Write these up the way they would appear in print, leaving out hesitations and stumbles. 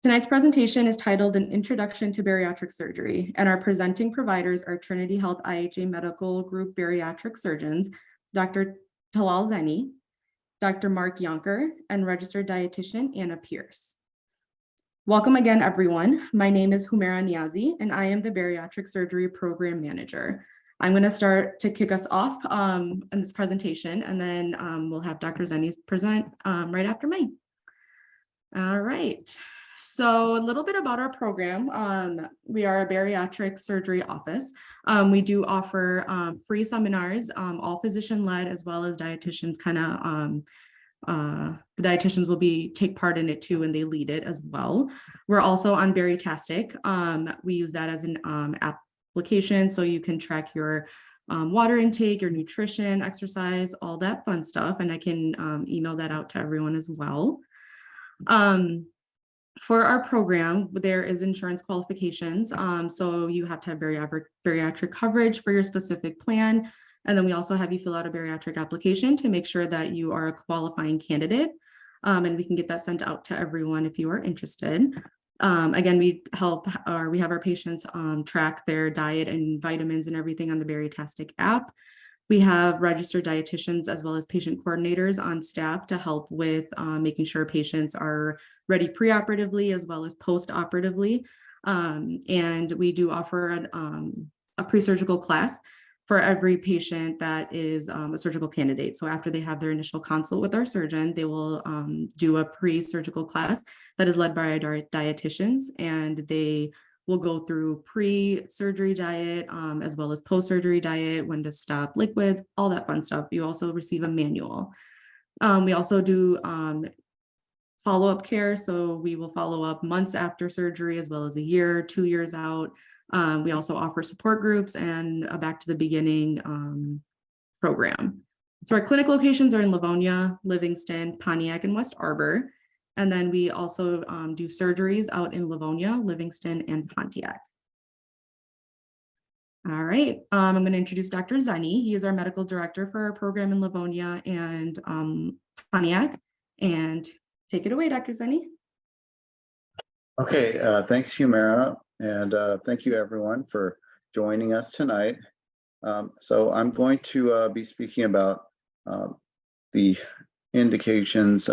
Tonight's presentation is titled An Introduction to Bariatric Surgery, and our presenting providers are Trinity Health IHA Medical Group Bariatric Surgeons, Dr. Tallal Zeni, Dr. Mark Jonker, and Registered Dietitian Anna Pierce. Welcome again, everyone. My name is Humaira Niazi, and I am the Bariatric Surgery Program Manager. I'm going to start to kick us off in this presentation, and then we'll have Dr. Zeni present right after me. All right. So a little bit about our program. We are a bariatric surgery office. We do offer free seminars, all physician-led, as well as dietitians the dietitians will take part in it too, and they lead it as well. We're also on Bariatric. We use that as an application, so you can track your water intake, your nutrition, exercise, all that fun stuff, and I can email that out to everyone as well. For our program, there is insurance qualifications. So you have to have bariatric coverage for your specific plan. And then we also have you fill out a bariatric application to make sure that you are a qualifying candidate. And we can get that sent out to everyone if you are interested. Again, we have our patients track their diet and vitamins and everything on the Bariatric app. We have registered dietitians as well as patient coordinators on staff to help with making sure patients are ready preoperatively as well as post-operatively. And we do offer a pre-surgical class for every patient that is a surgical candidate. So after they have their initial consult with our surgeon, they will do a pre-surgical class that is led by our dietitians, and they will go through pre-surgery diet as well as post-surgery diet, when to stop liquids, all that fun stuff. You also receive a manual. We also do follow-up care. So we will follow up months after surgery, as well as a year, 2 years out. We also offer support groups and a back to the beginning program. So our clinic locations are in Livonia, Livingston, Pontiac, and West Arbor. And then we also do surgeries out in Livonia, Livingston, and Pontiac. All right, I'm going to introduce Dr. Zeni. He is our medical director for our program in Livonia and Pontiac. And take it away, Dr. Zeni. Okay, thanks, Humaira, and thank you everyone for joining us tonight. So I'm going to be speaking about the indications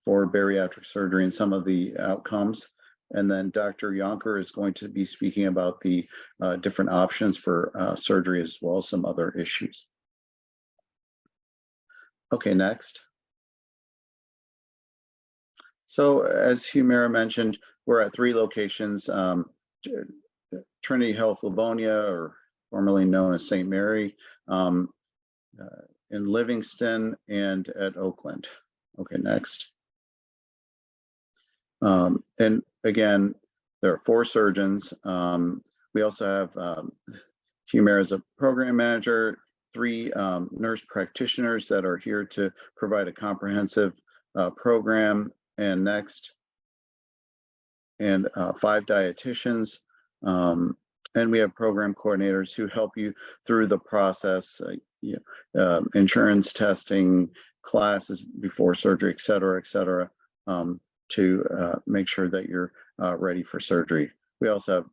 for bariatric surgery and some of the outcomes. And then Dr. Jonker is going to be speaking about the different options for surgery, as well as some other issues. Okay, next. So as Humaira mentioned, we're at 3 locations, Trinity Health Livonia, or formerly known as St. Mary, in Livingston, and at Oakland. Okay, next. And again, there are 4 surgeons. We also have Humaira as a program manager, 3 nurse practitioners that are here to provide a comprehensive program. And next, and 5 dietitians, and we have program coordinators who help you through the process, insurance testing, classes before surgery, et cetera, to make sure that you're ready for surgery. We also have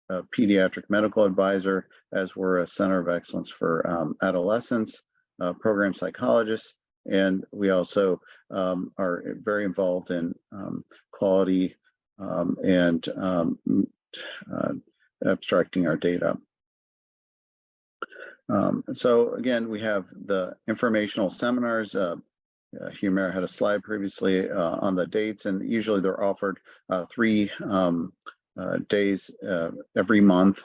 a pediatric medical advisor, as we're a center of excellence for adolescents, program psychologists, and we also are very involved in quality and abstracting our data. So again, we have the informational seminars. Humaira had a slide previously on the dates, and usually they're offered 3 days every month.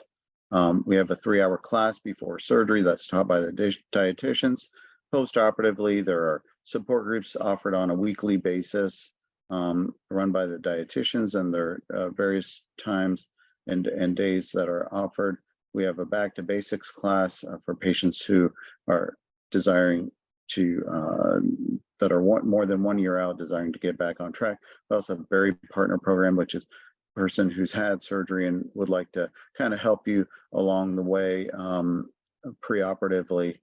We have a 3-hour class before surgery that's taught by the dietitians. Post-operatively, there are support groups offered on a weekly basis, run by the dietitians, and there are various times and days that are offered. We have a back to basics class for patients who are desiring to, that are more than 1 year out, desiring to get back on track. We also have a Berry Partner program, which is a person who's had surgery and would like to kind of help you along the way preoperatively.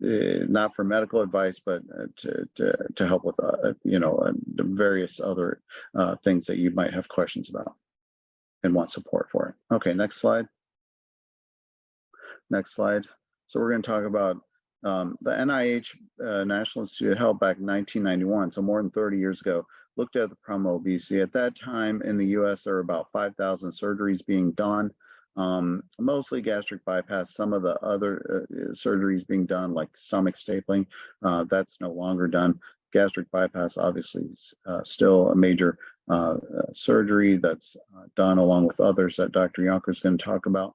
not for medical advice, but to help with, the various other things that you might have questions about and want support for it. Okay, next slide. Next slide. So we're going to talk about the NIH, National Institute of Health, back in 1991, so more than 30 years ago, looked at the problem of obesity. At that time in the US, there were about 5,000 surgeries being done, mostly gastric bypass, some of the other surgeries being done, like stomach stapling, that's no longer done. Gastric bypass, obviously, is still a major surgery that's done along with others that Dr. Jonker is going to talk about.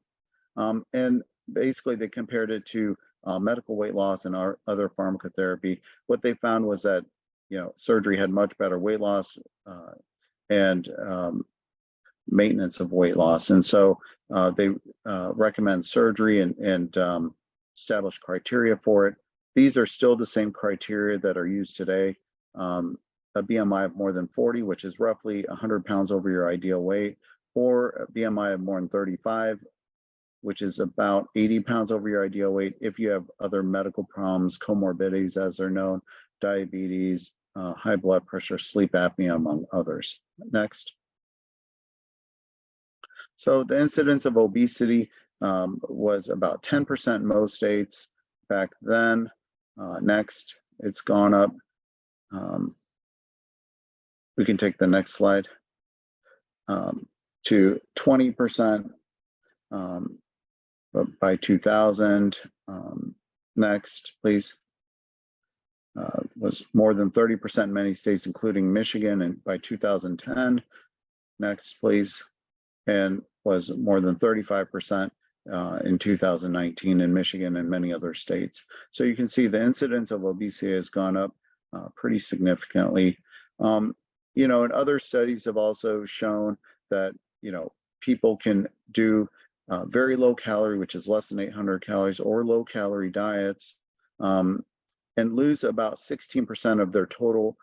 And basically, they compared it to medical weight loss and our other pharmacotherapy. What they found was that surgery had much better weight loss and maintenance of weight loss, and so they recommend surgery and establish criteria for it. These are still the same criteria that are used today. A BMI of more than 40, which is roughly 100 pounds over your ideal weight, or a BMI of more than 35, which is about 80 pounds over your ideal weight. If you have other medical problems, comorbidities as they're known, diabetes, high blood pressure, sleep apnea, among others. Next. So the incidence of obesity was about 10% in most states back then. Next, it's gone up. We can take the next slide to 20% by 2000. Next, please. Was more than 30% in many states, including Michigan, and by 2010. Next, please. And was more than 35% in 2019 in Michigan and many other states. So you can see the incidence of obesity has gone up pretty significantly. And other studies have also shown that, people can do very low calorie, which is less than 800 calories, or low calorie diets, and lose about 16% of their total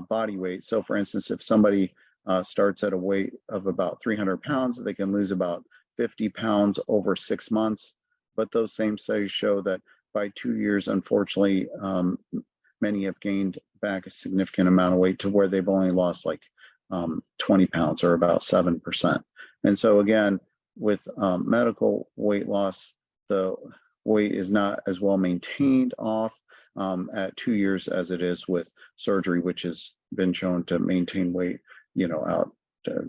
body weight. So for instance, if somebody starts at a weight of about 300 pounds, they can lose about 50 pounds over 6 months. But those same studies show that by 2 years, unfortunately, many have gained back a significant amount of weight to where they've only lost like 20 pounds, or about 7%. And so again, with medical weight loss, the weight is not as well maintained off at 2 years as it is with surgery, which has been shown to maintain weight, out to,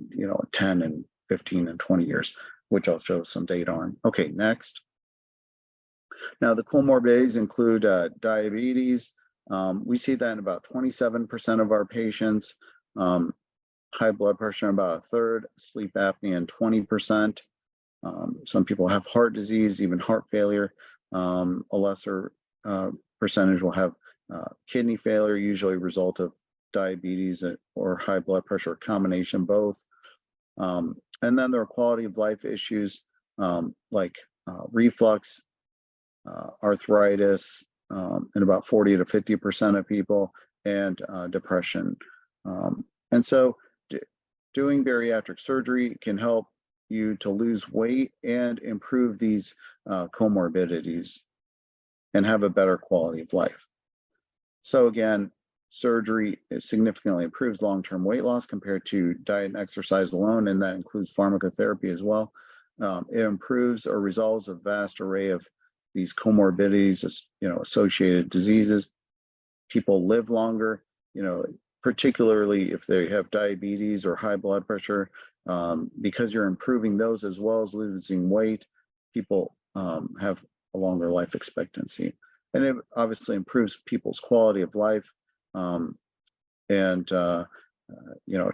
10 and 15 and 20 years, which I'll show some data on. Okay, next. Now, the comorbidities include diabetes. We see that in about 27% of our patients, high blood pressure in about a third, sleep apnea in 20%. Some people have heart disease, even heart failure. A lesser percentage will have kidney failure, usually a result of diabetes or high blood pressure, combination both. And then there are quality of life issues like reflux, arthritis in about 40 to 50% of people, and depression. And so doing bariatric surgery can help you to lose weight and improve these comorbidities and have a better quality of life. So again, surgery significantly improves long-term weight loss compared to diet and exercise alone, and that includes pharmacotherapy as well. It improves or resolves a vast array of these comorbidities, associated diseases. People live longer, particularly if they have diabetes or high blood pressure, because you're improving those as well as losing weight. People have a longer life expectancy, and it obviously improves people's quality of life.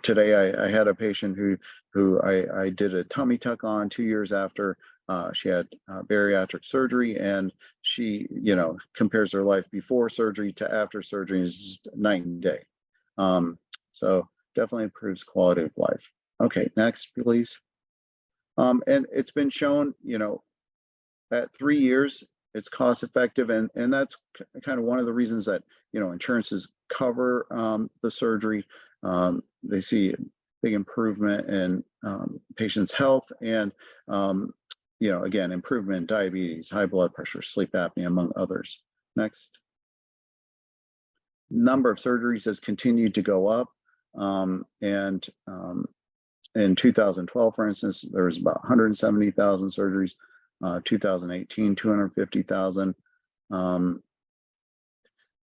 Today I had a patient who I did a tummy tuck on 2 years after she had bariatric surgery, and she, compares her life before surgery to after surgery, is just night and day. So definitely improves quality of life. Okay, next, please. And it's been shown, at 3 years, it's cost effective, and that's kind of one of the reasons that, insurances cover the surgery. They see a big improvement in patients' health, and again, improvement in diabetes, high blood pressure, sleep apnea, among others. Next. Number of surgeries has continued to go up. In 2012, for instance, there was about 170,000 surgeries. 2018, 250,000.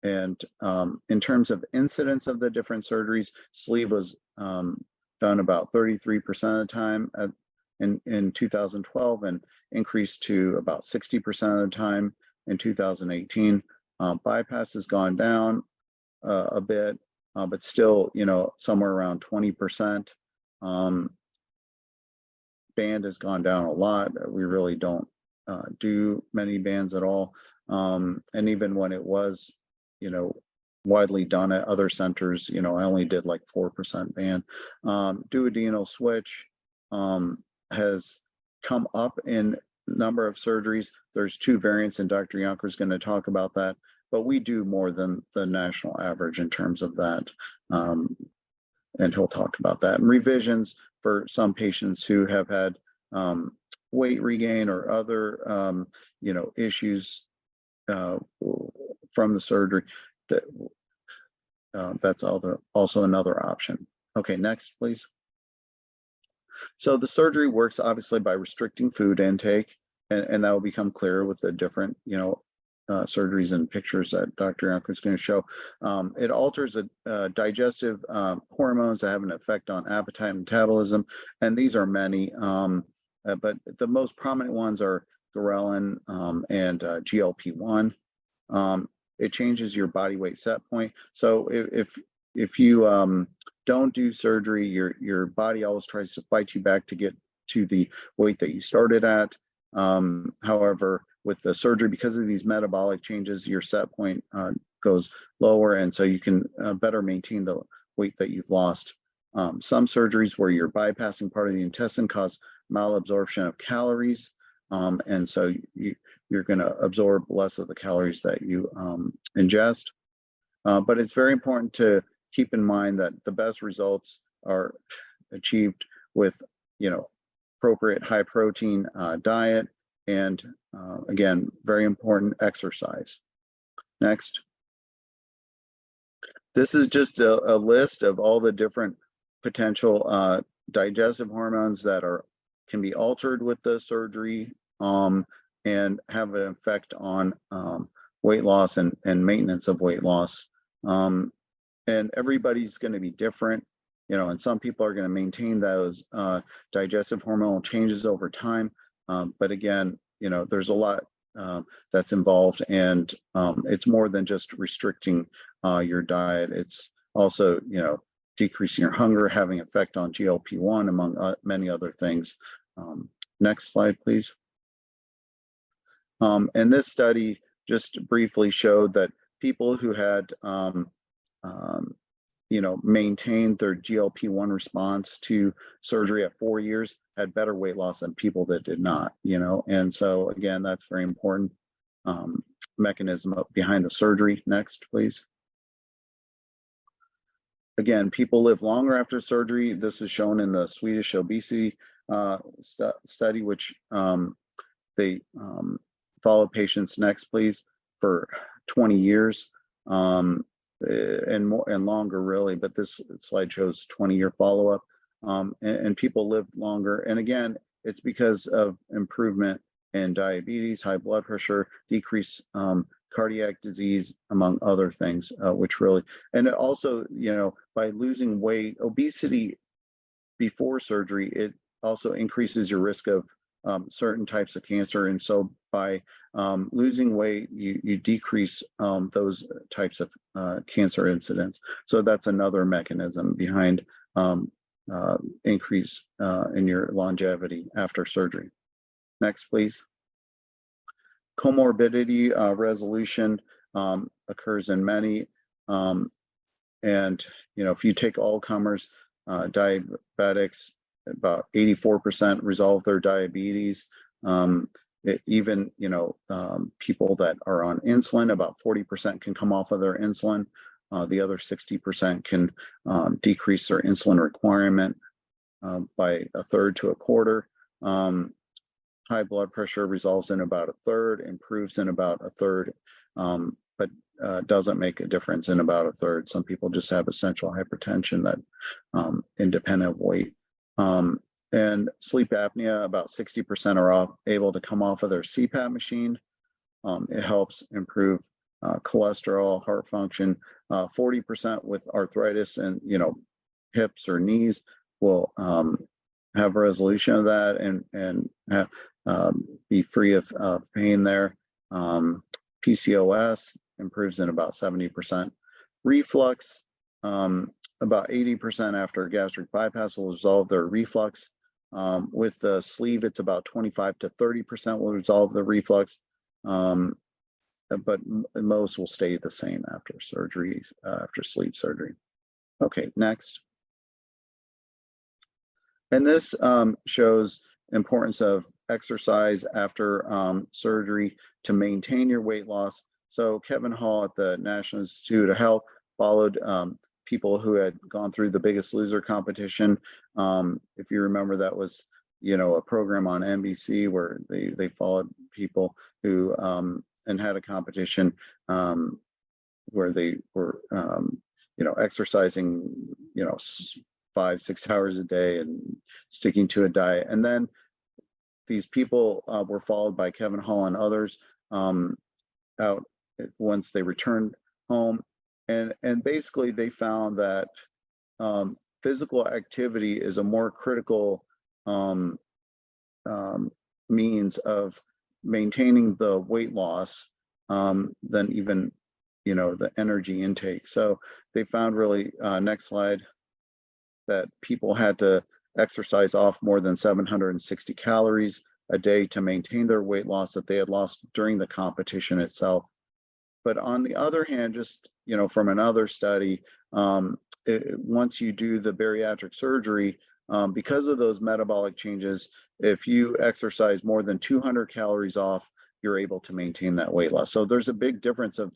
In terms of incidence of the different surgeries, sleeve was done about 33% of the time in 2012 and increased to about 60% of the time in 2018. Bypass has gone down a bit, but still, somewhere around 20%. Band has gone down a lot. We really don't do many bands at all. And even when it was, widely done at other centers, I only did like 4% band. Duodenal switch has come up in number of surgeries. There's 2 variants, and Dr. Jonker is going to talk about that, but we do more than the national average in terms of that. And he'll talk about that. And revisions for some patients who have had weight regain or other, issues from the surgery, that's also another option. Okay, next, please. So the surgery works obviously by restricting food intake, and that will become clearer with the different, surgeries and pictures that Dr. Jonker is going to show. It alters digestive hormones that have an effect on appetite and metabolism, and these are many, but the most prominent ones are ghrelin and GLP-1. It changes your body weight set point. So if you don't do surgery, your body always tries to fight you back to get to the weight that you started at. However, with the surgery, because of these metabolic changes, your set point goes lower, and so you can better maintain the weight that you've lost. Some surgeries where you're bypassing part of the intestine cause malabsorption of calories, and so you're going to absorb less of the calories that you ingest. But it's very important to keep in mind that the best results are achieved with, appropriate high protein diet, and again, very important, exercise. Next. This is just a list of all the different potential digestive hormones that can be altered with the surgery and have an effect on weight loss and maintenance of weight loss. And everybody's going to be different, and some people are going to maintain those digestive hormonal changes over time. But again, there's a lot that's involved, and it's more than just restricting your diet. It's also, decreasing your hunger, having effect on GLP-1, among many other things. Next slide, please. And this study just briefly showed that people who had, maintained their GLP-1 response to surgery at 4 years had better weight loss than people that did not, and so again, that's very important mechanism behind the surgery. Next, please. Again, people live longer after surgery. This is shown in the Swedish obesity study, which they follow patients, next please, for 20 years and longer really, but this slide shows 20-year follow-up, and people live longer. And again, it's because of improvement in diabetes, high blood pressure, decrease cardiac disease, among other things, which really, and it also, by losing weight, obesity before surgery, it also increases your risk of certain types of cancer. And so by losing weight, you decrease those types of cancer incidence. So that's another mechanism behind increase in your longevity after surgery. Next, please. Comorbidity resolution occurs in many, and if you take all comers, diabetics, about 84% resolve their diabetes. Even people that are on insulin, about 40% can come off of their insulin. The other 60% can decrease their insulin requirement by a third to a quarter. High blood pressure resolves in about a third, improves in about a third, but doesn't make a difference in about a third. Some people just have essential hypertension that independent of weight. And sleep apnea, about 60% are able to come off of their CPAP machine. It helps improve cholesterol, heart function. 40% with arthritis and hips or knees will have resolution of that and have, be free of pain there. PCOS improves in about 70%. Reflux, about 80% after gastric bypass will resolve their reflux. With the sleeve, it's about 25 to 30% will resolve the reflux, but most will stay the same after surgery, after sleeve surgery. Okay, next. And this shows importance of exercise after surgery to maintain your weight loss. So Kevin Hall at the National Institute of Health followed people who had gone through the Biggest Loser competition. If you remember, that was a program on NBC where they followed people who and had a competition where they were exercising 5-6 hours a day and sticking to a diet. And then these people were followed by Kevin Hall and others out once they returned home. And basically they found that physical activity is a more critical means of maintaining the weight loss than even the energy intake. So they found really, next slide, that people had to exercise off more than 760 calories a day to maintain their weight loss that they had lost during the competition itself. But on the other hand, just from another study, once you do the bariatric surgery, because of those metabolic changes, if you exercise more than 200 calories off, you're able to maintain that weight loss. So there's a big difference of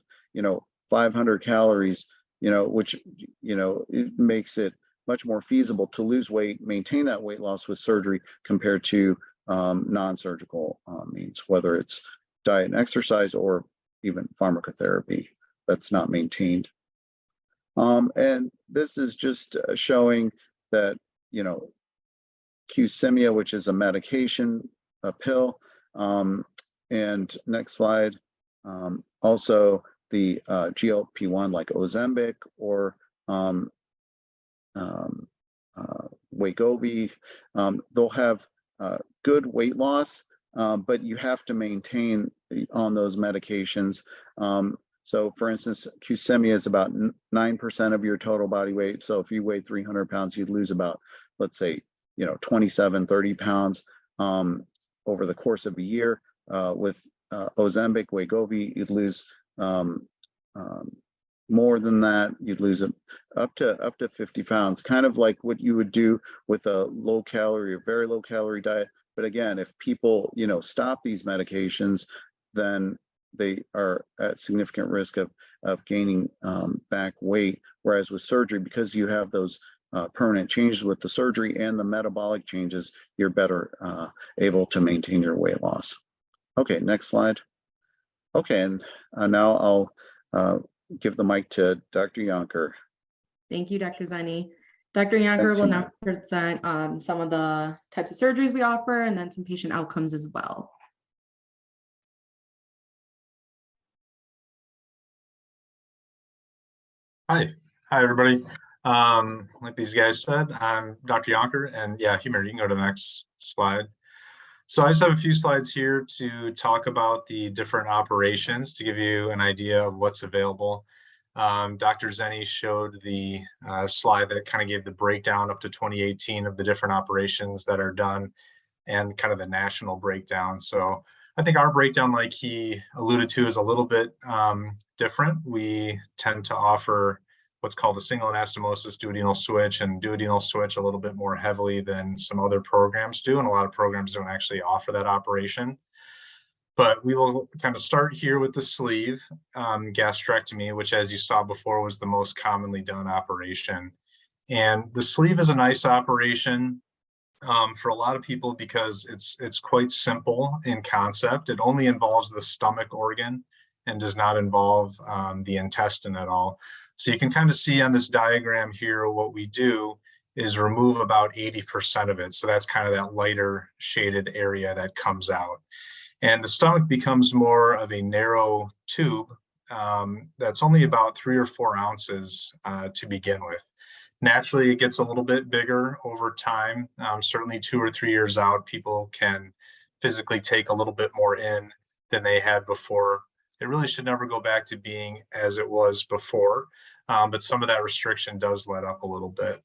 500 calories, which it makes it much more feasible to lose weight, maintain that weight loss with surgery compared to non-surgical means, whether it's diet and exercise or even pharmacotherapy that's not maintained. And this is just showing that, Qsymia, which is a medication, a pill, and next slide, also the GLP-1 like Ozempic or Wegovy, they'll have good weight loss, but you have to maintain on those medications. So for instance, Qsymia is about 9% of your total body weight. So if you weigh 300 pounds, you'd lose about, let's say, 27, 30 pounds over the course of a year. With Ozempic, Wegovy, you'd lose more than that. You'd lose up to 50 pounds, kind of like what you would do with a low calorie or very low calorie diet. But again, if people, stop these medications, then they are at significant risk of gaining back weight. Whereas with surgery, because you have those permanent changes with the surgery and the metabolic changes, you're better able to maintain your weight loss. Okay, next slide. Okay, and now I'll give the mic to Dr. Jonker. Thank you, Dr. Zeni. Dr. Jonker will now present some of the types of surgeries we offer and then some patient outcomes as well. Hi everybody. Like these guys said, I'm Dr. Jonker, and yeah, Humor, you can go to the next slide. So I just have a few slides here to talk about the different operations to give you an idea of what's available. Dr. Zeni showed the slide that kind of gave the breakdown up to 2018 of the different operations that are done and kind of the national breakdown. So I think our breakdown, like he alluded to, is a little bit different. We tend to offer what's called a single anastomosis duodenal switch, and duodenal switch a little bit more heavily than some other programs do, and a lot of programs don't actually offer that operation. But we will kind of start here with the sleeve gastrectomy, which, as you saw before, was the most commonly done operation. And the sleeve is a nice operation for a lot of people because it's quite simple in concept. It only involves the stomach organ and does not involve the intestine at all. So you can kind of see on this diagram here, what we do is remove about 80% of it. So that's kind of that lighter shaded area that comes out. And the stomach becomes more of a narrow tube that's only about 3 or 4 ounces to begin with. Naturally, it gets a little bit bigger over time. Certainly 2 or 3 years out, people can physically take a little bit more in than they had before. It really should never go back to being as it was before, but some of that restriction does let up a little bit.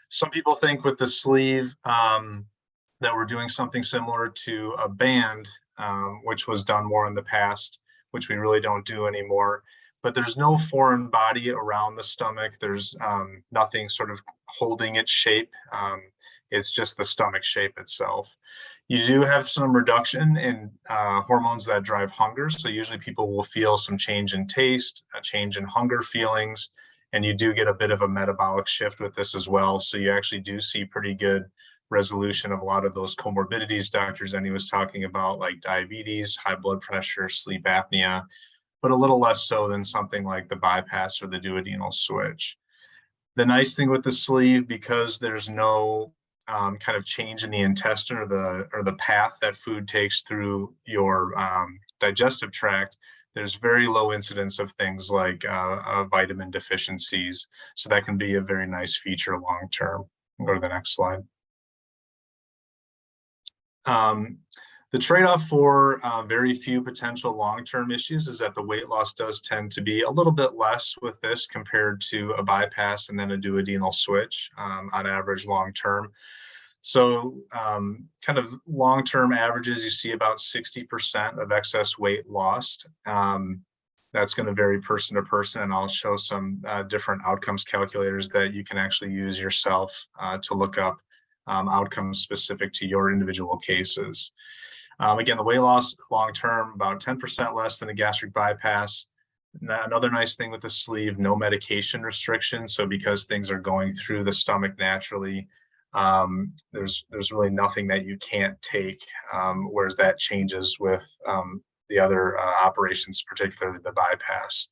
Some people think with the sleeve that we're doing something similar to a band, which was done more in the past, which we really don't do anymore. But there's no foreign body around the stomach. There's nothing sort of holding its shape. It's just the stomach shape itself. You do have some reduction in hormones that drive hunger. So usually people will feel some change in taste, a change in hunger feelings, and you do get a bit of a metabolic shift with this as well. So you actually do see pretty good resolution of a lot of those comorbidities Dr. Zeni was talking about, like diabetes, high blood pressure, sleep apnea, but a little less so than something like the bypass or the duodenal switch. The nice thing with the sleeve, because there's no kind of change in the intestine or the path that food takes through your digestive tract, there's very low incidence of things like vitamin deficiencies. So that can be a very nice feature long term. Go to the next slide. The trade-off for very few potential long-term issues is that the weight loss does tend to be a little bit less with this compared to a bypass and then a duodenal switch on average long-term. So kind of long-term averages, you see about 60% of excess weight lost. That's going to vary person to person, and I'll show some different outcomes calculators that you can actually use yourself to look up outcomes specific to your individual cases. Again, the weight loss long-term, about 10% less than a gastric bypass. Another nice thing with the sleeve, no medication restrictions. So because things are going through the stomach naturally, there's really nothing that you can't take, whereas that changes with the other operations, particularly the bypass.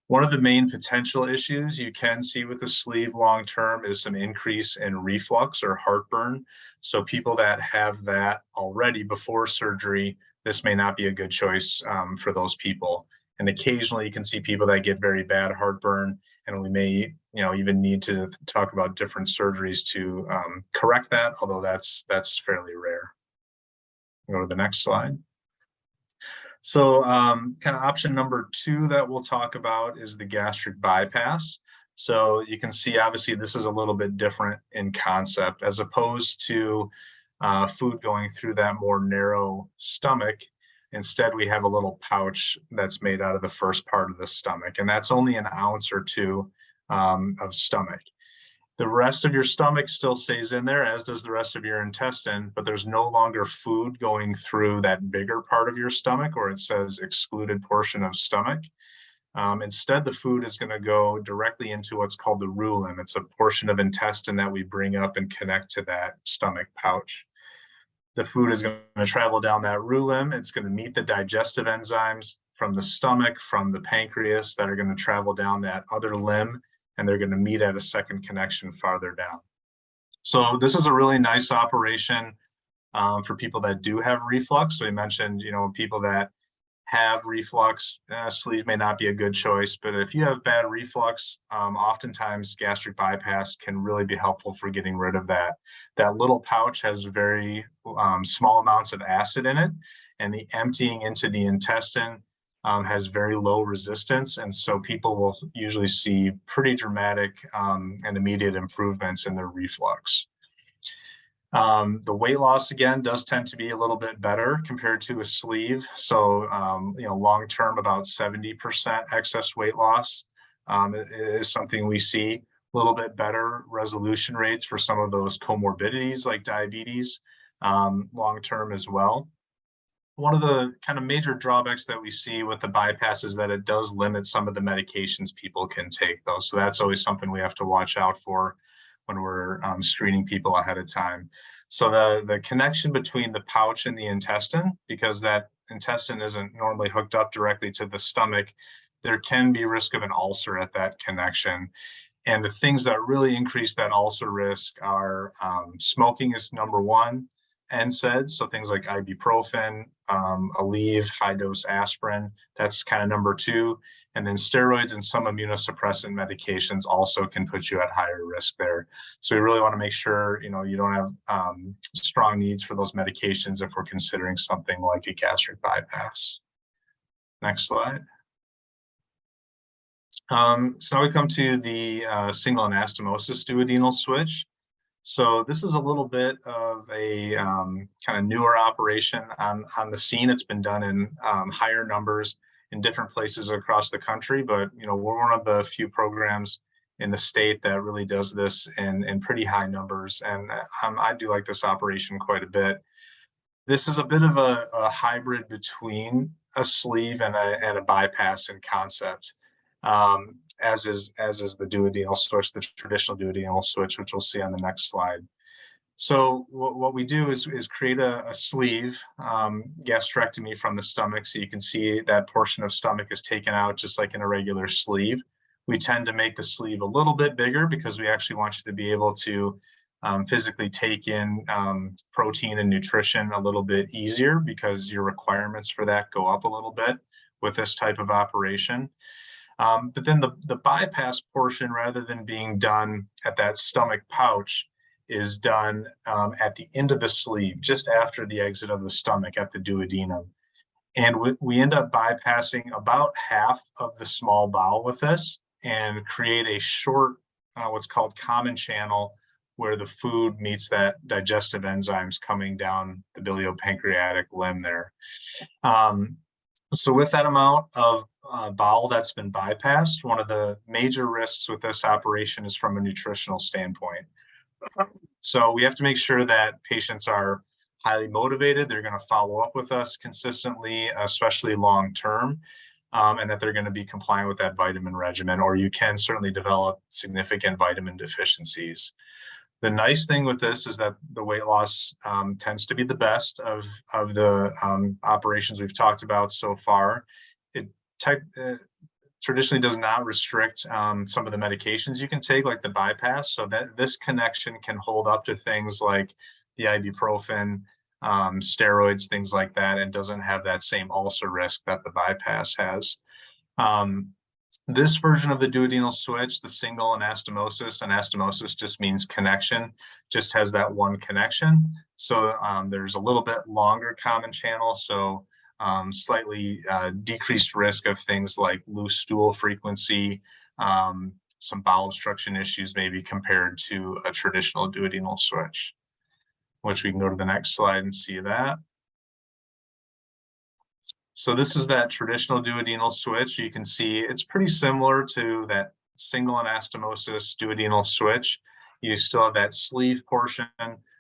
One of the main potential issues you can see with the sleeve long-term is some increase in reflux or heartburn. So people that have that already before surgery, this may not be a good choice for those people. And occasionally you can see people that get very bad heartburn, and we may, even need to talk about different surgeries to correct that, although that's fairly rare. Go to the next slide. So kind of option number 2 that we'll talk about is the gastric bypass. So you can see, obviously, this is a little bit different in concept. As opposed to food going through that more narrow stomach, instead we have a little pouch that's made out of the first part of the stomach, and that's only an ounce or 2 of stomach. The rest of your stomach still stays in there, as does the rest of your intestine, but there's no longer food going through that bigger part of your stomach, or it says excluded portion of stomach. Instead, the food is going to go directly into what's called the rulum. It's a portion of intestine that we bring up and connect to that stomach pouch. The food is going to travel down that rulum. It's going to meet the digestive enzymes from the stomach, from the pancreas, that are going to travel down that other limb, and they're going to meet at a second connection farther down. So this is a really nice operation for people that do have reflux. So we mentioned, people that have reflux, sleeve may not be a good choice, but if you have bad reflux, oftentimes gastric bypass can really be helpful for getting rid of that. That little pouch has very small amounts of acid in it, and the emptying into the intestine has very low resistance, and so people will usually see pretty dramatic and immediate improvements in their reflux. The weight loss, again, does tend to be a little bit better compared to a sleeve. So, long-term, about 70% excess weight loss is something we see. A little bit better resolution rates for some of those comorbidities like diabetes long-term as well. One of the kind of major drawbacks that we see with the bypass is that it does limit some of the medications people can take, though. So that's always something we have to watch out for when we're screening people ahead of time. So the connection between the pouch and the intestine, because that intestine isn't normally hooked up directly to the stomach, there can be risk of an ulcer at that connection. And the things that really increase that ulcer risk are smoking is number one, NSAIDs, so things like ibuprofen, Aleve, high-dose aspirin, that's kind of number two. And then steroids and some immunosuppressant medications also can put you at higher risk there. So we really want to make sure, you know, you don't have strong needs for those medications if we're considering something like a gastric bypass. Next slide. So now we come to the single anastomosis duodenal switch. So this is a little bit of a kind of newer operation on the scene. It's been done in higher numbers in different places across the country, but you know, we're one of the few programs in the state that really does this in pretty high numbers, and I do like this operation quite a bit. This is a bit of a hybrid between a sleeve and a bypass in concept. As is the duodenal switch, the traditional duodenal switch, which we'll see on the next slide. So what we do is create a sleeve gastrectomy from the stomach. So you can see that portion of stomach is taken out just like in a regular sleeve. We tend to make the sleeve a little bit bigger because we actually want you to be able to physically take in protein and nutrition a little bit easier, because your requirements for that go up a little bit with this type of operation. But then the bypass portion, rather than being done at that stomach pouch, is done at the end of the sleeve, just after the exit of the stomach at the duodenum. And we end up bypassing about half of the small bowel with this and create a short, what's called common channel, where the food meets that digestive enzymes coming down the biliopancreatic limb there. So with that amount of bowel that's been bypassed, one of the major risks with this operation is from a nutritional standpoint. So we have to make sure that patients are highly motivated, they're going to follow up with us consistently, especially long term, and that they're going to be compliant with that vitamin regimen, or you can certainly develop significant vitamin deficiencies. The nice thing with this is that the weight loss tends to be the best of the operations we've talked about so far. It traditionally does not restrict some of the medications you can take, like the bypass, so that this connection can hold up to things like the ibuprofen, steroids, things like that, and doesn't have that same ulcer risk that the bypass has. This version of the duodenal switch, the single anastomosis just means connection, just has that one connection. So there's a little bit longer common channel, so slightly decreased risk of things like loose stool frequency, some bowel obstruction issues maybe compared to a traditional duodenal switch, which we can go to the next slide and see that. So this is that traditional duodenal switch. You can see it's pretty similar to that single anastomosis duodenal switch. You still have that sleeve portion,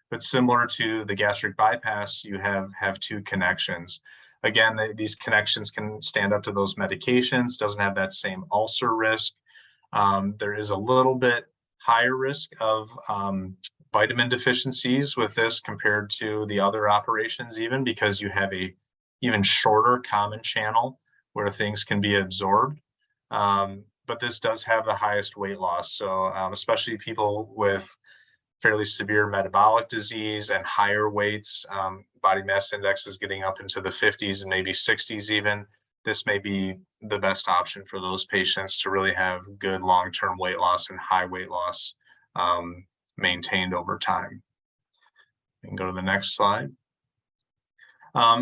but similar to the gastric bypass, you have two connections. Again, these connections can stand up to those medications, doesn't have that same ulcer risk. There is a little bit higher risk of vitamin deficiencies with this compared to the other operations, even because you have a even shorter common channel where things can be absorbed. But this does have the highest weight loss. So especially people with fairly severe metabolic disease and higher weights, body mass index is getting up into the 50s and maybe 60s even. This may be the best option for those patients to really have good long-term weight loss and high weight loss maintained over time. We can go to the next slide.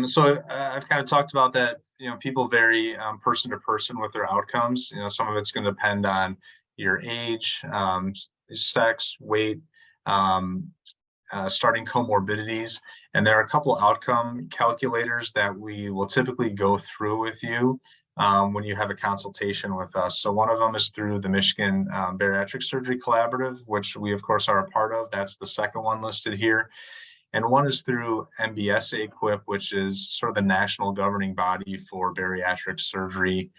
So I've kind of talked about that, you know, people vary person to person with their outcomes. You know, some of it's going to depend on your age, sex, weight, starting comorbidities. And there are a couple outcome calculators that we will typically go through with you when you have a consultation with us. So one of them is through the Michigan Bariatric Surgery Collaborative, which we of course are a part of. That's the second one listed here. And one is through MBSA-QIP, which is sort of the national governing body for bariatric surgery,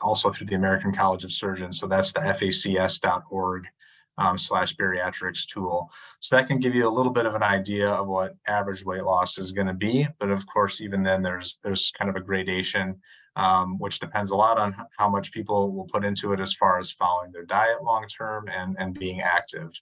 also through the American College of Surgeons. So that's the FACS.org slash bariatrics tool. So that can give you a little bit of an idea of what average weight loss is going to be. But of course, even then there's kind of a gradation, which depends a lot on how much people will put into it as far as following their diet long-term and being active.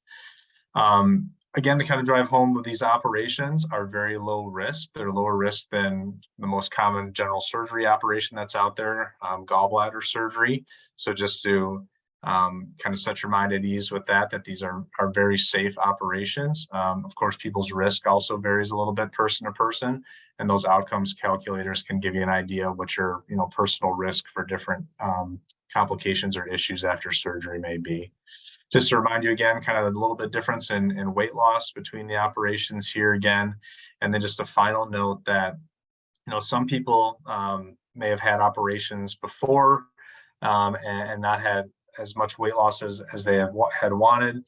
Again, to kind of drive home, these operations are very low risk. They're lower risk than the most common general surgery operation that's out there, gallbladder surgery. So just to kind of set your mind at ease with that these are very safe operations. Of course, people's risk also varies a little bit person to person, and those outcomes calculators can give you an idea of what your personal risk for different complications or issues after surgery may be. Just to remind you again, kind of a little bit difference in weight loss between the operations here again. And then just a final note that, some people may have had operations before and not had as much weight loss as they had wanted.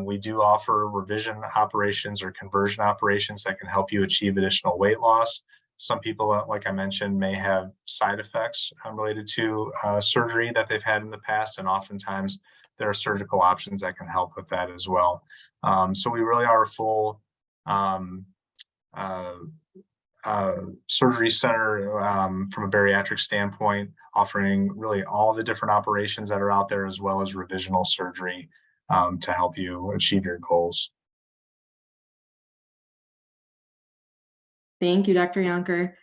We do offer revision operations or conversion operations that can help you achieve additional weight loss. Some people, like I mentioned, may have side effects related to surgery that they've had in the past, and oftentimes there are surgical options that can help with that as well. So we really are a full surgery center from a bariatric standpoint, offering really all the different operations that are out there, as well as revisional surgery to help you achieve your goals. Thank you, Dr. Jonker.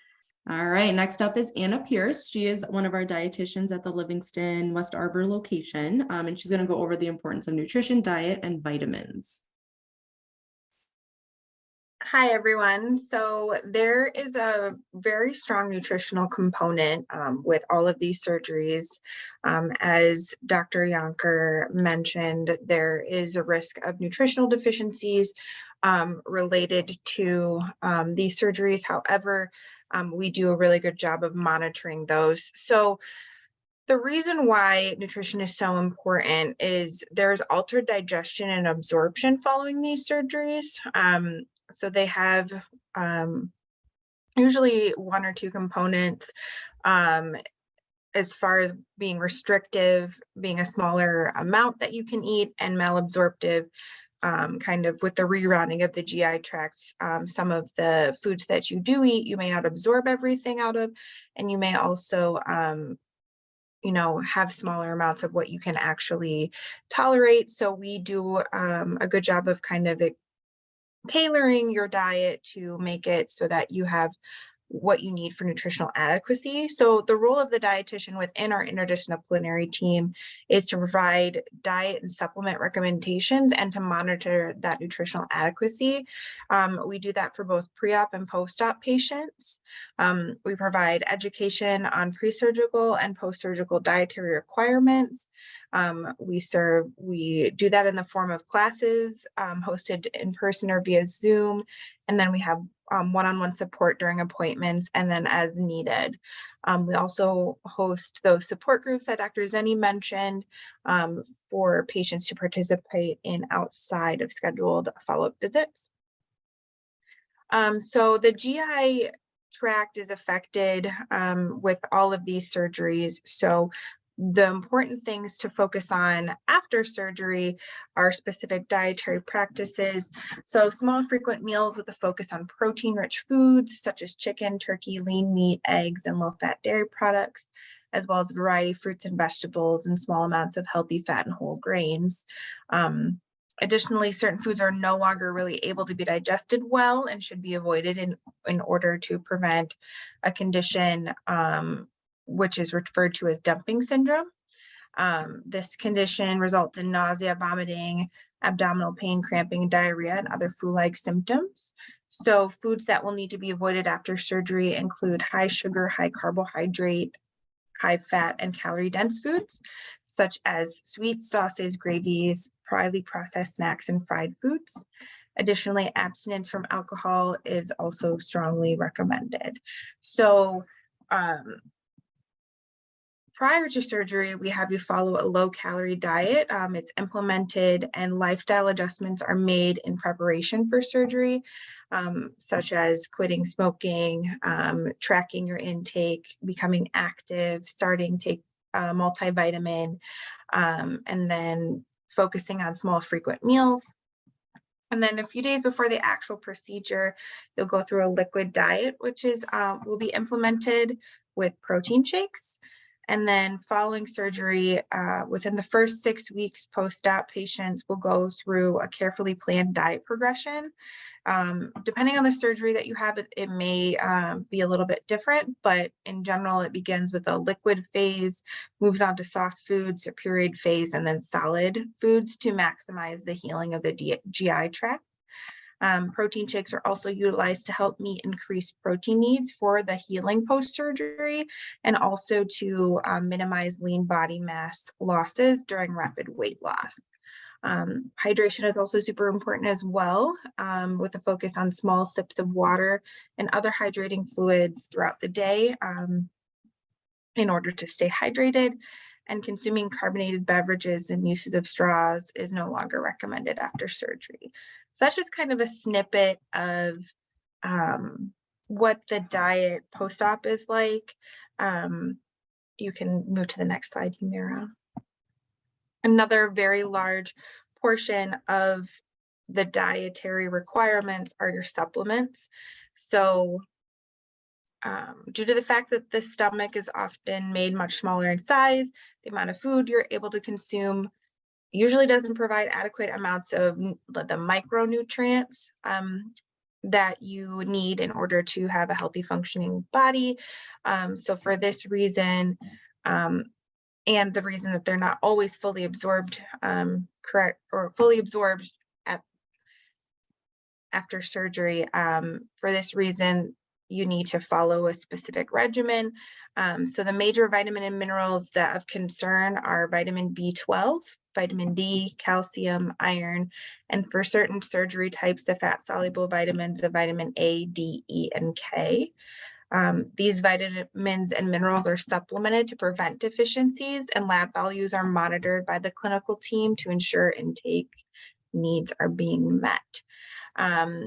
All right, next up is Anna Pierce. She is one of our dietitians at the Livingston West Arbor location, and she's going to go over the importance of nutrition, diet, and vitamins. Hi, everyone. So there is a very strong nutritional component with all of these surgeries. As Dr. Jonker mentioned, there is a risk of nutritional deficiencies related to these surgeries. However, we do a really good job of monitoring those. So the reason why nutrition is so important is there's altered digestion and absorption following these surgeries. So they have usually one or two components as far as being restrictive, being a smaller amount that you can eat, and malabsorptive, kind of with the rerouting of the GI tracts. Some of the foods that you do eat, you may not absorb everything out of, and you may also have smaller amounts of what you can actually tolerate. So we do a good job of kind of tailoring your diet to make it so that you have what you need for nutritional adequacy. So the role of the dietitian within our interdisciplinary team is to provide diet and supplement recommendations and to monitor that nutritional adequacy. We do that for both pre-op and post-op patients. We provide education on pre-surgical and post-surgical dietary requirements. We do that in the form of classes hosted in person or via Zoom. And then we have one-on-one support during appointments and then as needed. We also host those support groups that Dr. Zeni mentioned for patients to participate in outside of scheduled follow-up visits. So the GI tract is affected with all of these surgeries. So the important things to focus on after surgery are specific dietary practices. So small frequent meals with a focus on protein-rich foods such as chicken, turkey, lean meat, eggs, and low-fat dairy products, as well as a variety of fruits and vegetables and small amounts of healthy fat and whole grains. Additionally, certain foods are no longer really able to be digested well and should be avoided in order to prevent a condition which is referred to as dumping syndrome. This condition results in nausea, vomiting, abdominal pain, cramping, diarrhea, and other flu-like symptoms. So foods that will need to be avoided after surgery include high sugar, high carbohydrate, high fat, and calorie-dense foods, such as sweets, sauces, gravies, highly processed snacks, and fried foods. Additionally, abstinence from alcohol is also strongly recommended. So, prior to surgery, we have you follow a low-calorie diet. It's implemented and lifestyle adjustments are made in preparation for surgery, such as quitting smoking, tracking your intake, becoming active, starting to take multivitamin, and then focusing on small frequent meals. And then a few days before the actual procedure, you'll go through a liquid diet, which is will be implemented with protein shakes. And then following surgery, within the first 6 weeks post-op, patients will go through a carefully planned diet progression. Depending on the surgery that you have, it may be a little bit different, but in general, it begins with a liquid phase, moves on to soft foods, a pureed phase, and then solid foods to maximize the healing of the GI tract. Protein shakes are also utilized to help meet increased protein needs for the healing post-surgery and also to minimize lean body mass losses during rapid weight loss. Hydration is also super important as well, with a focus on small sips of water and other hydrating fluids throughout the day in order to stay hydrated. And consuming carbonated beverages and uses of straws is no longer recommended after surgery. So that's just kind of a snippet of what the diet post-op is like. You can move to the next slide, Humira. Another very large portion of the dietary requirements are your supplements. So due to the fact that the stomach is often made much smaller in size, the amount of food you're able to consume usually doesn't provide adequate amounts of the micronutrients that you need in order to have a healthy functioning body. So for this reason, and the reason that they're not always fully absorbed, fully absorbed after surgery, for this reason, you need to follow a specific regimen. So the major vitamin and minerals that of concern are vitamin B12, vitamin D, calcium, iron, and for certain surgery types, the fat-soluble vitamins of vitamin A, D, E, and K. These vitamins and minerals are supplemented to prevent deficiencies, and lab values are monitored by the clinical team to ensure intake needs are being met.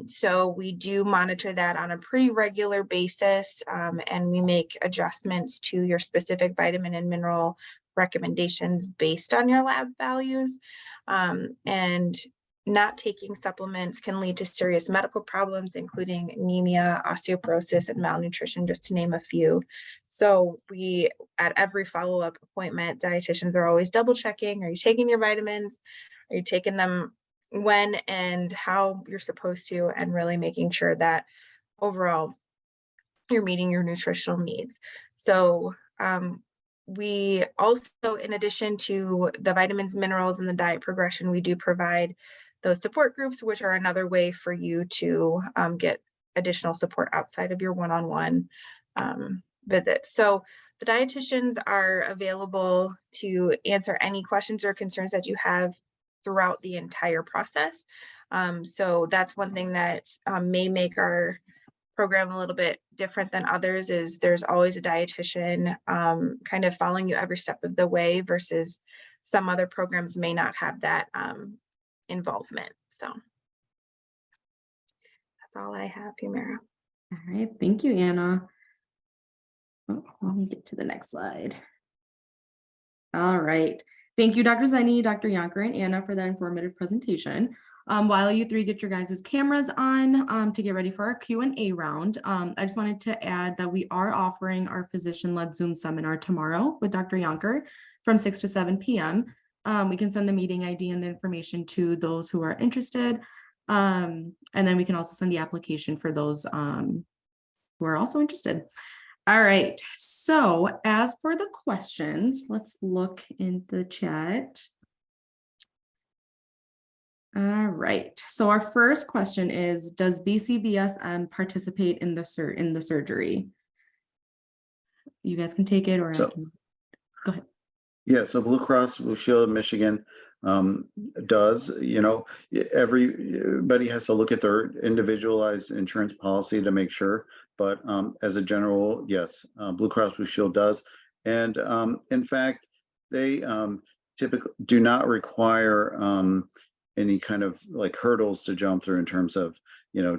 So we do monitor that on a pretty regular basis, and we make adjustments to your specific vitamin and mineral recommendations based on your lab values. And not taking supplements can lead to serious medical problems, including anemia, osteoporosis, and malnutrition, just to name a few. So we, at every follow-up appointment, dietitians are always double checking, are you taking your vitamins? Are you taking them when and how you're supposed to, and really making sure that overall you're meeting your nutritional needs. So we also, in addition to the vitamins, minerals, and the diet progression, we do provide those support groups, which are another way for you to get additional support outside of your one-on-one visits. So the dietitians are available to answer any questions or concerns that you have throughout the entire process. So that's one thing that may make our program a little bit different than others, is there's always a dietitian kind of following you every step of the way, versus some other programs may not have that involvement. So that's all I have, Humira. All right, thank you, Anna. Oh, let me get to the next slide. All right. Thank you, Dr. Zeni, Dr. Jonker, and Anna for that informative presentation. While you three get your guys' cameras on to get ready for our Q&A round, I just wanted to add that we are offering our physician-led Zoom seminar tomorrow with Dr. Jonker from 6 to 7 p.m. We can send the meeting ID and the information to those who are interested. And then we can also send the application for those who are also interested. All right, so as for the questions, let's look in the chat. All right, so our first question is, does BCBSM participate in the surgery? You guys can take it, or I can go ahead. Yeah, so Blue Cross Blue Shield of Michigan does, everybody has to look at their individualized insurance policy to make sure, but as a general, yes, Blue Cross Blue Shield does. And in fact, they typically do not require any kind of like hurdles to jump through in terms of,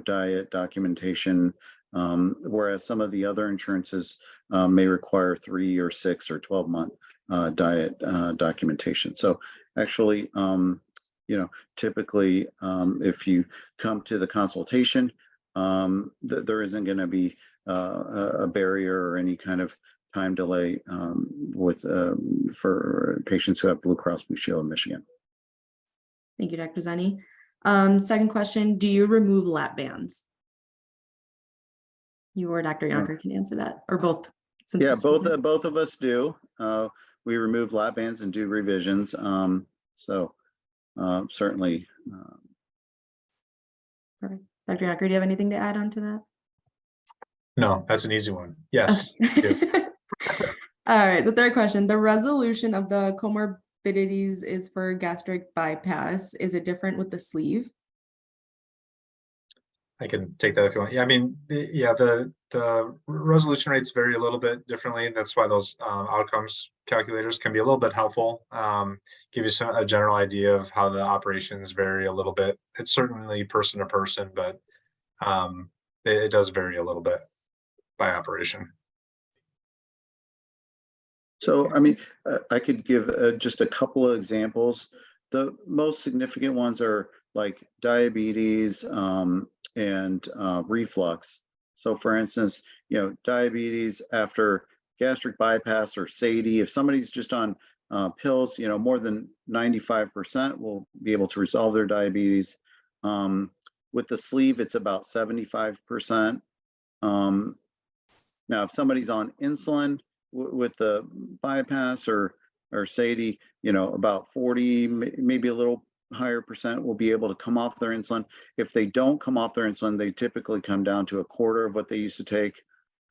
diet documentation, whereas some of the other insurances may require 3 or 6 or 12 month diet documentation. So actually, typically, if you come to the consultation, there isn't going to be a barrier or any kind of time delay for patients who have Blue Cross Blue Shield in Michigan. Thank you, Dr. Zeni. Second question, do you remove lap bands? You or Dr. Jonker can answer that, or both. Yeah, both of us do. We remove lap bands and do revisions. Certainly. Perfect. Dr. Jonker, do you have anything to add on to that? No, that's an easy one. Yes. Okay. All right, the third question, the resolution of the comorbidities is for gastric bypass. Is it different with the sleeve? I can take that if you want. Yeah, I mean, the resolution rates vary a little bit differently. That's why those outcomes calculators can be a little bit helpful. Give you a general idea of how the operations vary a little bit. It's certainly person to person, but it does vary a little bit by operation. So, I mean, I could give just a couple of examples. The most significant ones are like diabetes and reflux. So for instance, diabetes after gastric bypass or SADI, if somebody's just on pills, more than 95% will be able to resolve their diabetes. With the sleeve, it's about 75%. Now, if somebody's on insulin with the bypass or SADI, about 40, maybe a little higher percent will be able to come off their insulin. If they don't come off their insulin, they typically come down to a quarter of what they used to take.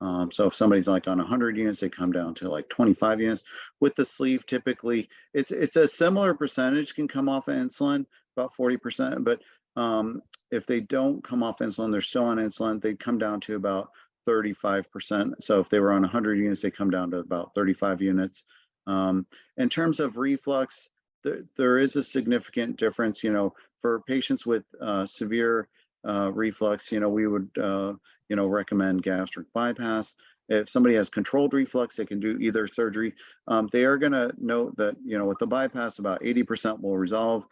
So if somebody's like on 100 units, they come down to like 25 units. With the sleeve, typically it's a similar percentage can come off of insulin, about 40%. But if they don't come off insulin, they're still on insulin, they come down to about 35%. So if they were on 100 units, they come down to about 35 units. In terms of reflux, there is a significant difference, for patients with severe reflux, we would, recommend gastric bypass. If somebody has controlled reflux, they can do either surgery. They are going to note that, with the bypass, about 80% will resolve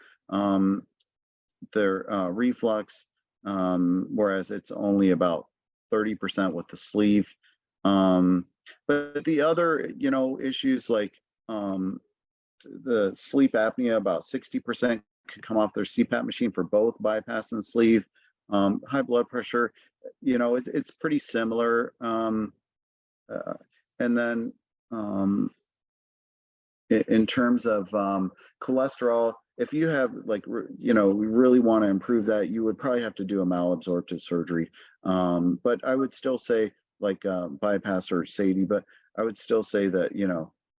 their reflux, whereas it's only about 30% with the sleeve. But the other, issues like the sleep apnea, about 60% can come off their CPAP machine for both bypass and sleeve. High blood pressure, it's pretty similar. And then in terms of cholesterol, if you have we really want to improve that, you would probably have to do a malabsorptive surgery. But I would still say bypass or SADI, but I would still say that,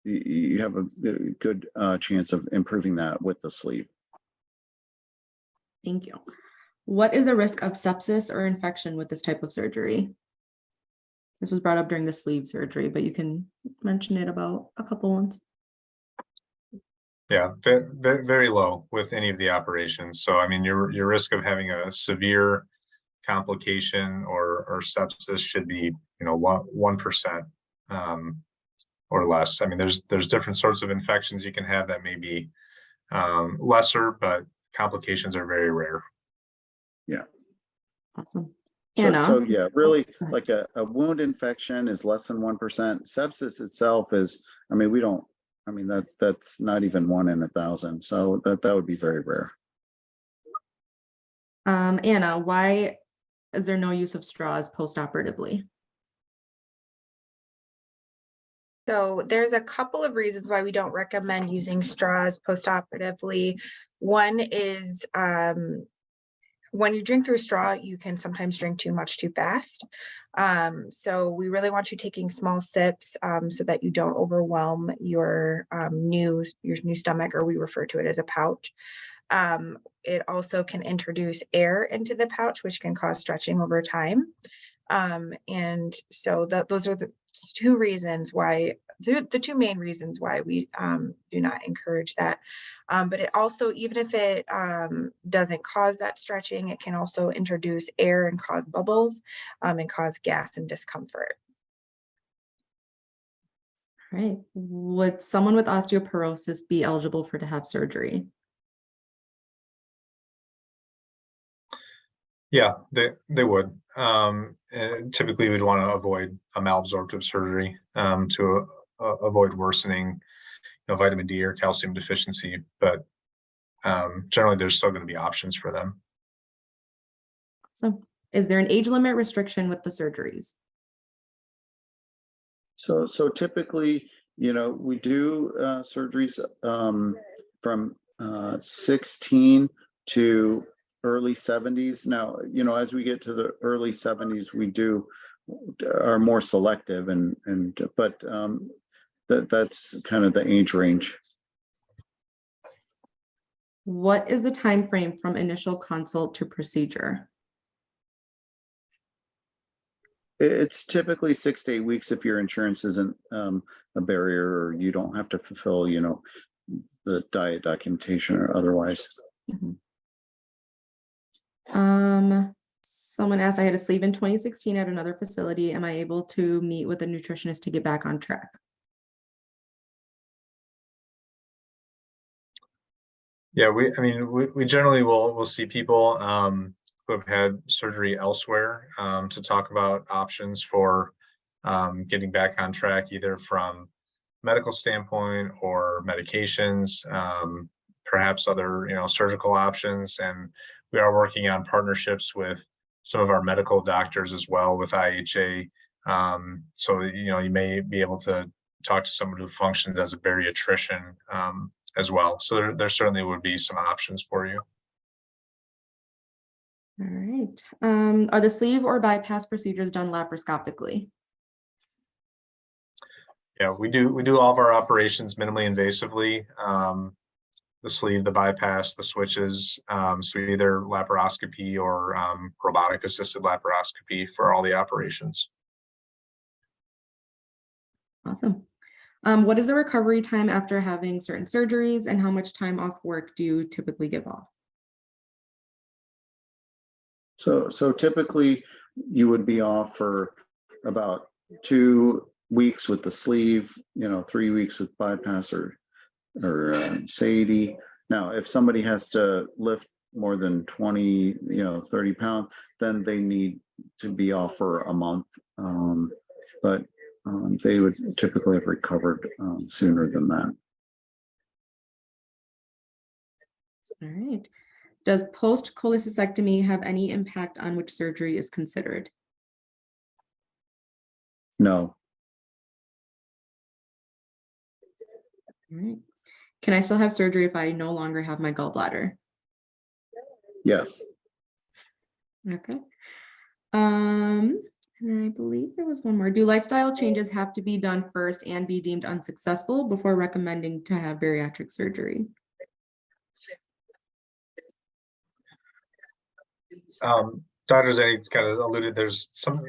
you have a good chance of improving that with the sleeve. Thank you. What is the risk of sepsis or infection with this type of surgery? This was brought up during the sleeve surgery, but you can mention it about a couple ones. Yeah, very, very low with any of the operations. So, I mean, your risk of having a severe complication or sepsis should be, 1%. Or less. I mean, there's different sorts of infections you can have that may be lesser, but complications are very rare. Yeah. Awesome. So yeah, really, like a wound infection is less than 1%. Sepsis itself is, that's not even 1 in 1,000. So that would be very rare. Anna, why is there no use of straws post-operatively? So there's a couple of reasons why we don't recommend using straws postoperatively. One is when you drink through a straw, you can sometimes drink too much too fast. So we really want you taking small sips so that you don't overwhelm your new stomach, or we refer to it as a pouch. It also can introduce air into the pouch, which can cause stretching over time. And so those are the two reasons why, the two main reasons why we do not encourage that. But it also, even if it doesn't cause that stretching, it can also introduce air and cause bubbles and cause gas and discomfort. right. Would someone with osteoporosis be eligible to have surgery? Yeah, they would. And typically, we'd want to avoid a malabsorptive surgery to avoid worsening, vitamin D or calcium deficiency. But generally, there's still going to be options for them. So, is there an age limit restriction with the surgeries? So typically, we do surgeries from 16 to early 70s. Now, as we get to the early 70s, we are more selective, but that's kind of the age range. What is the time frame from initial consult to procedure? It's typically 6 to 8 weeks if your insurance isn't a barrier, or you don't have to fulfill, the diet documentation or otherwise. Mhm. Someone asked, I had a sleeve in 2016 at another facility. Am I able to meet with a nutritionist to get back on track? Yeah, we generally will see people who have had surgery elsewhere to talk about options for getting back on track, either from medical standpoint or medications, perhaps other surgical options. And we are working on partnerships with some of our medical doctors as well with IHA. So you may be able to talk to someone who functions as a bariatrician as well. So there certainly would be some options for you. All right. Are the sleeve or bypass procedures done laparoscopically? Yeah, we do all of our operations minimally invasively. The sleeve, the bypass, the switches. So either laparoscopy or robotic assisted laparoscopy for all the operations. Awesome. What is the recovery time after having certain surgeries, and how much time off work do you typically give off? So typically you would be off for about 2 weeks with the sleeve, 3 weeks with bypass or SADI. Now, if somebody has to lift more than 20, 30 pounds, then they need to be off for a month. But they would typically have recovered sooner than that. All right. Does post-cholecystectomy have any impact on which surgery is considered? No. All right. Can I still have surgery if I no longer have my gallbladder? Yes. Okay. And I believe there was one more. Do lifestyle changes have to be done first and be deemed unsuccessful before recommending to have bariatric surgery? Dr. Zeni kind of alluded, there's some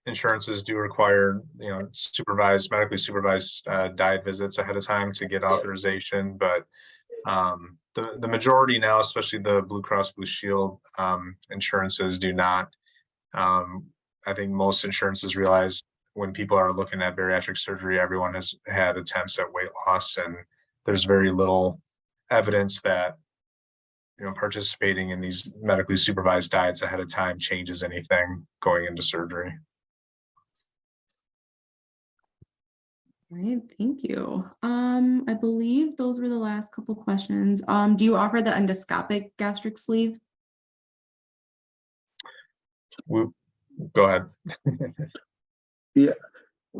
insurances do require, medically supervised diet visits ahead of time to get authorization, but the majority now, especially the Blue Cross Blue Shield insurances, do not. I think most insurances realize when people are looking at bariatric surgery, everyone has had attempts at weight loss, and there's very little evidence that participating in these medically supervised diets ahead of time changes anything going into surgery. All right, thank you. I believe those were the last couple questions. Do you offer the endoscopic gastric sleeve? Go ahead. Yeah.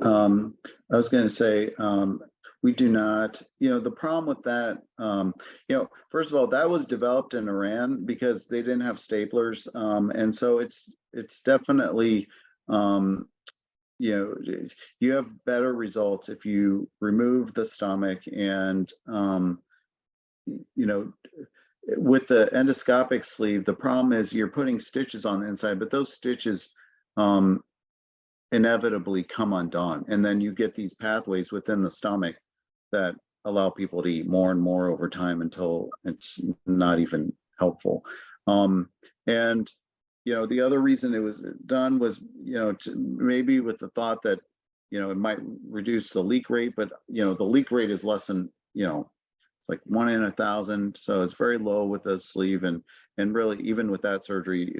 I was going to say, we do not, the problem with that, first of all, that was developed in Iran because they didn't have staplers. And so it's definitely, you have better results if you remove the stomach and, with the endoscopic sleeve, the problem is you're putting stitches on the inside, but those stitches, inevitably come undone, and then you get these pathways within the stomach that allow people to eat more and more over time until it's not even helpful. And the other reason it was done was maybe with the thought that you know, it might reduce the leak rate, but, you know, the leak rate is less than, you know, it's like 1 in 1,000. So it's very low with the sleeve. And really, even with that surgery,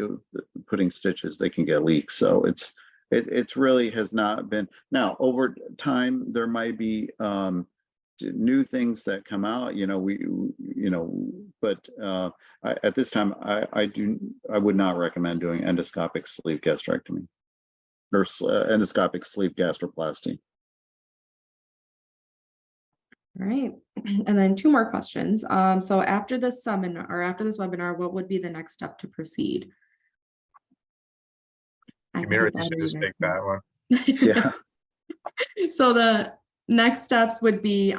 putting stitches, they can get leaks. So it's really has not been. Now, over time, there might be new things that come out, you know, but at this time, I would not recommend doing endoscopic sleeve gastrectomy or endoscopic sleeve gastroplasty. All right, and then 2 more questions. So after this seminar or after this webinar, what would be the next step to proceed? I can Mira, take you that, should or just guys take can- that one. Yeah. So the next steps would be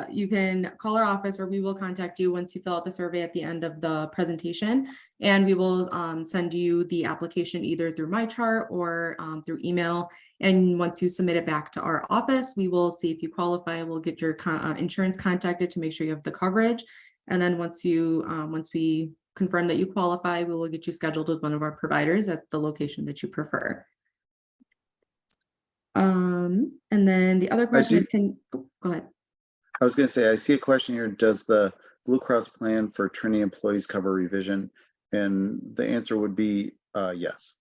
you can call our office, or we will contact you once you fill out the survey at the end of the presentation, and we will send you the application either through MyChart or through email. And once you submit it back to our office, we will see if you qualify. We'll get your insurance contacted to make sure you have the coverage. And then once we confirm that you qualify, we will get you scheduled with one of our providers at the location that you prefer. And then the other question is, go ahead. I was going to say, I see a question here. Does the Blue Cross plan for Trinity employees cover revision? And the answer would be yes.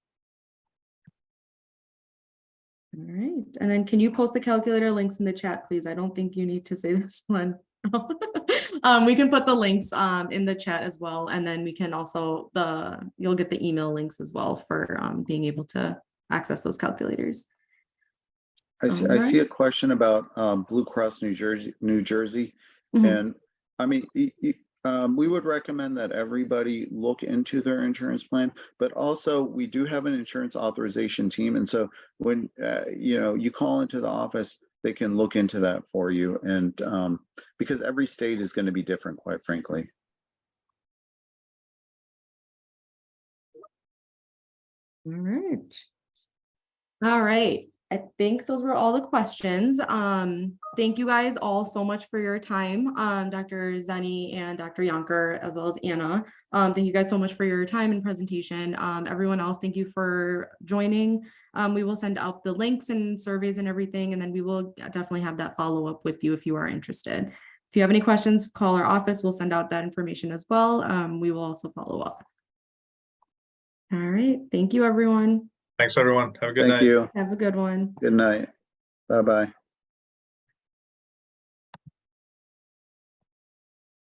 All right. And then can you post the calculator links in the chat, please? I don't think you need to say this one. We can put the links in the chat as well. And then we can also, you'll get the email links as well for being able to access those calculators. I see a question about Blue Cross New Jersey, Mm-hmm. And I mean, we would recommend that everybody look into their insurance plan, but also we do have an insurance authorization team. And so when, you know, you call into the office, they can look into that for you. And because every state is going to be different, quite frankly. All right. All right. I think those were all the questions. Thank you guys all so much for your time, Dr. Zeni and Dr. Jonker, as well as Anna. Thank you guys so much for your time and presentation. Everyone else, thank you for joining. We will send out the links and surveys and everything, and then we will definitely have that follow up with you if you are interested. If you have any questions, call our office. We'll send out that information as well. We will also follow up. All right. Thank you, everyone. Thanks, everyone. Have a good night. Thank you. Have a good one. Good night. Bye-bye.